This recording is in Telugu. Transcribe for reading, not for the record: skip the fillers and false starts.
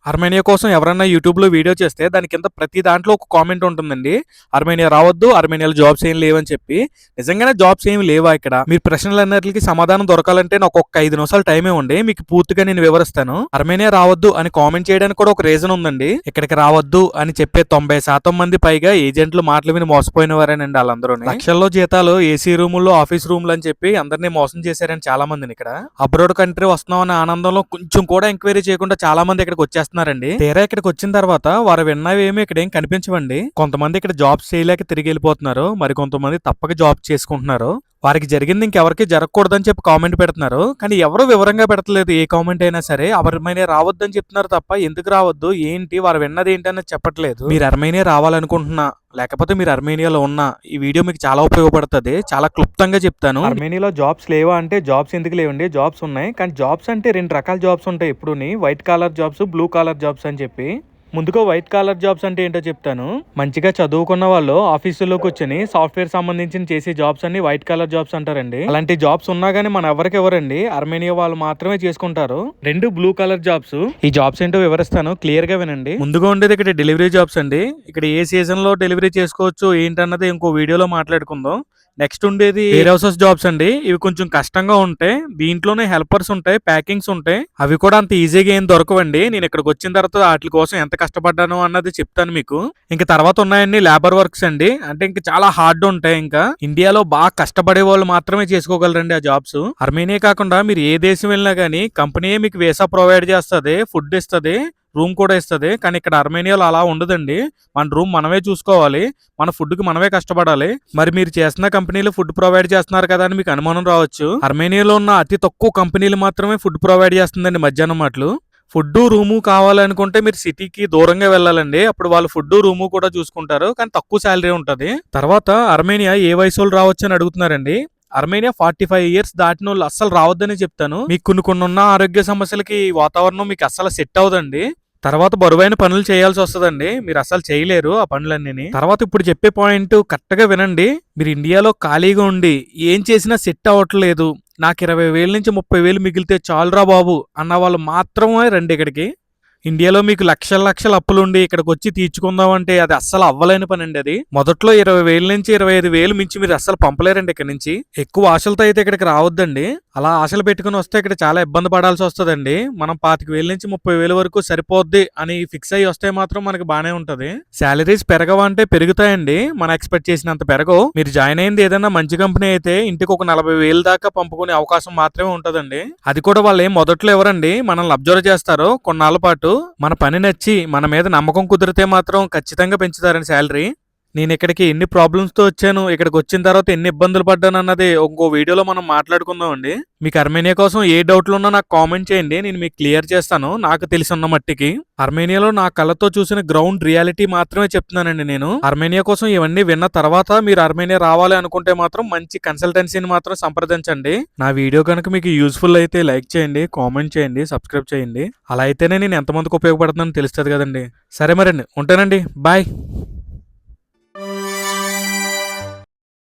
అర్మేనియా కోసం ఎవరన్నా యూట్యూబ్లో వీడియో చేస్తే దాని కింద ప్రతి దాంట్లో ఒక కామెంట్ ఉంటుందండి. అర్మేనియా రావద్దు, అర్మేనియాలో జాబ్స్ ఏం లేవని చెప్పి. నిజంగానే జాబ్స్ ఏమి లేవా ఇక్కడ? మీరు ప్రశ్నలన్నిటికీ సమాధానం దొరకాలంటే నాకు ఒక 5 నిమిషాలు టైం ఇవ్వండి, మీకు పూర్తిగా నేను వివరిస్తాను. అర్మేనియా రావద్దు అని కామెంట్ చేయడానికి కూడా ఒక రీజన్ ఉందండి. ఇక్కడికి రావద్దు అని చెప్పే 90% మంది పైగా ఏజెంట్లు మాటలు విని మోసపోయిన వారేనండి. వాళ్ళందరూ లక్షల్లో జీతాలు, ఏసీ రూముల్లో, ఆఫీస్ రూములు అని చెప్పి అందరినీ మోసం చేశారని చాలా మందిని. ఇక్కడ అబ్రాడ్ కంట్రీ వస్తున్నాం అనే ఆనందంలో కొంచెం కూడా ఎంక్వైరీ చేయకుండా చాలా మంది ఇక్కడికి వచ్చేస్తున్నారండి. తీరా ఇక్కడికి వచ్చిన తర్వాత వారు విన్నవి ఏమి ఇక్కడ ఏం కనిపించవండి. కొంతమంది ఇక్కడ జాబ్స్ చేయలేక తిరిగి వెళ్ళిపోతున్నారు, మరి కొంతమంది తప్పక జాబ్ చేసుకుంటున్నారు. వారికి జరిగింది ఇంకెవరికి జరగకూడదని చెప్పి కామెంట్ పెడుతున్నారు, కానీ ఎవరు వివరంగా పెడతలేదు. ఏ కామెంట్ అయినా సరే అర్మేనియా రావద్దని చెప్తున్నారు తప్ప ఎందుకు రావద్దు, ఏంటి, వారు విన్నది ఏంటి అనేది చెప్పట్లేదు. మీరు అర్మేనియా రావాలనుకుంటున్నా, లేకపోతే మీరు అర్మేనియాలో ఉన్నా, ఈ వీడియో మీకు చాలా ఉపయోగపడుతుంది. చాలా క్లుప్తంగా చెప్తాను. అర్మేనియాలో జాబ్స్ లేవా అంటే జాబ్స్ ఎందుకు లేవండి, జాబ్స్ ఉన్నాయి. కానీ జాబ్స్ అంటే 2 రకాల జాబ్స్ ఉంటాయి ఎప్పుడుని, white collar jobs, blue collar jobs అని చెప్పి. ముందుగా వైట్ కాలర్ జాబ్స్ అంటే ఏంటో చెప్తాను. మంచిగా చదువుకున్న వాళ్ళు ఆఫీసులోకి వచ్చి సాఫ్ట్వేర్ సంబంధించిన చేసే జాబ్స్ అన్ని వైట్ కాలర్ జాబ్స్ అంటారండి. అలాంటి జాబ్స్ ఉన్నా గానీ మన ఎవరికి ఎవరండి, అర్మేనియా వాళ్ళు మాత్రమే చేసుకుంటారు. 2 బ్లూ కలర్ జాబ్స్. ఈ జాబ్స్ ఏంటో వివరిస్తాను, క్లియర్ గా వినండి. ముందుగా ఉండేది ఇక్కడ డెలివరీ జాబ్స్ అండి. ఇక్కడ ఏ సీజన్ లో డెలివరీ చేసుకోవచ్చు ఏంటన్నది ఇంకో వీడియోలో మాట్లాడుకుందాం. నెక్స్ట్ ఉండేది వేర్ హౌసెస్ జాబ్స్ అండి. ఇవి కొంచెం కష్టంగా ఉంటాయి. దీంట్లోనే హెల్పర్స్ ఉంటాయి, ప్యాకింగ్స్ ఉంటాయి. అవి కూడా అంత ఈజీగా ఏం దొరకవండి. నేను ఇక్కడికి వచ్చిన తర్వాత వాటి కోసం ఎంత కష్టపడ్డాను అన్నది చెప్తాను మీకు. ఇంకా తర్వాత ఉన్నాయండి లేబర్ వర్క్స్ అండి. అంటే ఇంకా చాలా హార్డ్ ఉంటాయి. ఇంకా ఇండియాలో బాగా కష్టపడే వాళ్ళు మాత్రమే చేసుకోగలరండి ఆ జాబ్స్. అర్మేనియా కాకుండా మీరు ఏ దేశం వెళ్ళినా గానీ కంపెనీయే మీకు వీసా ప్రొవైడ్ చేస్తుంది, ఫుడ్ ఇస్తుంది, రూమ్ కూడా ఇస్తుంది. కానీ ఇక్కడ అర్మేనియాలో అలా ఉండదండి. మన రూమ్ మనమే చూసుకోవాలి, మన ఫుడ్ కి మనమే కష్టపడాలి. మరి మీరు చేస్తున్న కంపెనీలు ఫుడ్ ప్రొవైడ్ చేస్తున్నారు కదా అని మీకు అనుమానం రావచ్చు. అర్మేనియాలో ఉన్న అతి తక్కువ కంపెనీలు మాత్రమే ఫుడ్ ప్రొవైడ్ చేస్తుందండి మధ్యాహ్నం మాటలు. ఫుడ్, రూము కావాలనుకుంటే మీరు సిటీకి దూరంగా వెళ్ళాలండి. అప్పుడు వాళ్ళు ఫుడ్, రూము కూడా చూసుకుంటారు, కానీ తక్కువ శాలరీ ఉంటుంది. తర్వాత అర్మేనియా ఏ వయసు వాళ్ళు రావచ్చు అని అడుగుతున్నారండి. అర్మేనియా 45 ఇయర్స్ దాటిన వాళ్ళు అస్సలు రావద్దని చెప్తాను. మీకు కొన్ని ఉన్న ఆరోగ్య సమస్యలకి వాతావరణం మీకు అస్సలు సెట్ అవదండి. తర్వాత బరువైన పనులు చేయాల్సి వస్తుందండి, మీరు అసలు చేయలేరు ఆ పనులన్నీ. తర్వాత ఇప్పుడు చెప్పే పాయింట్ కరెక్ట్ గా వినండి. మీరు ఇండియాలో ఖాళీగా ఉండి ఏం చేసినా సెట్ అవ్వట్లేదు, నాకు 20,000 నుంచి 30,000 మిగిలితే చాలురా బాబు అన్న వాళ్ళు మాత్రమే రండి ఇక్కడికి. ఇండియాలో మీకు లక్షల అప్పులుండి ఇక్కడికి వచ్చి తీర్చుకుందాం అంటే అది అస్సలు అవ్వలేని పని అండి. అది మొదట్లో 20,000 నుంచి 25,000 మించి మీరు అస్సలు పంపలేరండి ఇక్కడ నుంచి. ఎక్కువ ఆశలతో అయితే ఇక్కడికి రావద్దండి. అలా ఆశలు పెట్టుకుని వస్తే ఇక్కడ చాలా ఇబ్బంది పడాల్సి వస్తుందండి. మనం 25,000 నుంచి 30,000 వరకు సరిపోద్ది అని ఫిక్స్ అయ్యి వస్తే మాత్రం మనకి బానే ఉంటది. శాలరీస్ పెరగవంటే పెరుగుతాయండి, మన ఎక్స్పెక్ట్ చేసినంత పెరగవు. మీరు జాయిన్ అయింది ఏదైనా మంచి కంపెనీ అయితే ఇంటికి ఒక 40,000 దాకా పంపుకునే అవకాశం మాత్రమే ఉంటదండి. అది కూడా వాళ్ళు ఏం మొదట్లో ఎవరండి, మనల్ని అబ్జర్వ్ చేస్తారు కొన్నాళ్ళ పాటు. మన పని నచ్చి మన మీద నమ్మకం కుదిరితే మాత్రం ఖచ్చితంగా పెంచుతారండి శాలరీ. నేను ఇక్కడికి ఎన్ని ప్రాబ్లమ్స్ తో వచ్చాను, ఇక్కడికి వచ్చిన తర్వాత ఎన్ని ఇబ్బందులు పడ్డాను అన్నది ఇంకో వీడియోలో మనం మాట్లాడుకుందాం అండి. మీకు అర్మేనియా కోసం ఏ డౌట్లు ఉన్నా నాకు కామెంట్ చేయండి, నేను మీకు క్లియర్ చేస్తాను నాకు తెలిసిన మట్టికి. అర్మేనియాలో నా కళ్ళతో చూసిన గ్రౌండ్ రియాలిటీ మాత్రమే చెప్తున్నానండి నేను. అర్మేనియా కోసం ఇవన్నీ విన్న తర్వాత మీరు అర్మేనియా రావాలి అనుకుంటే మాత్రం మంచి కన్సల్టెన్సీని మాత్రం సంప్రదించండి. నా వీడియో కనుక మీకు యూస్ఫుల్ అయితే లైక్ చేయండి, కామెంట్ చేయండి, సబ్స్క్రైబ్ చేయండి. అలా అయితేనే నేను ఎంతమందికి ఉపయోగపడుతుందని తెలుస్తుంది కదండి. సరే మరండి, ఉంటానండి, బాయ్.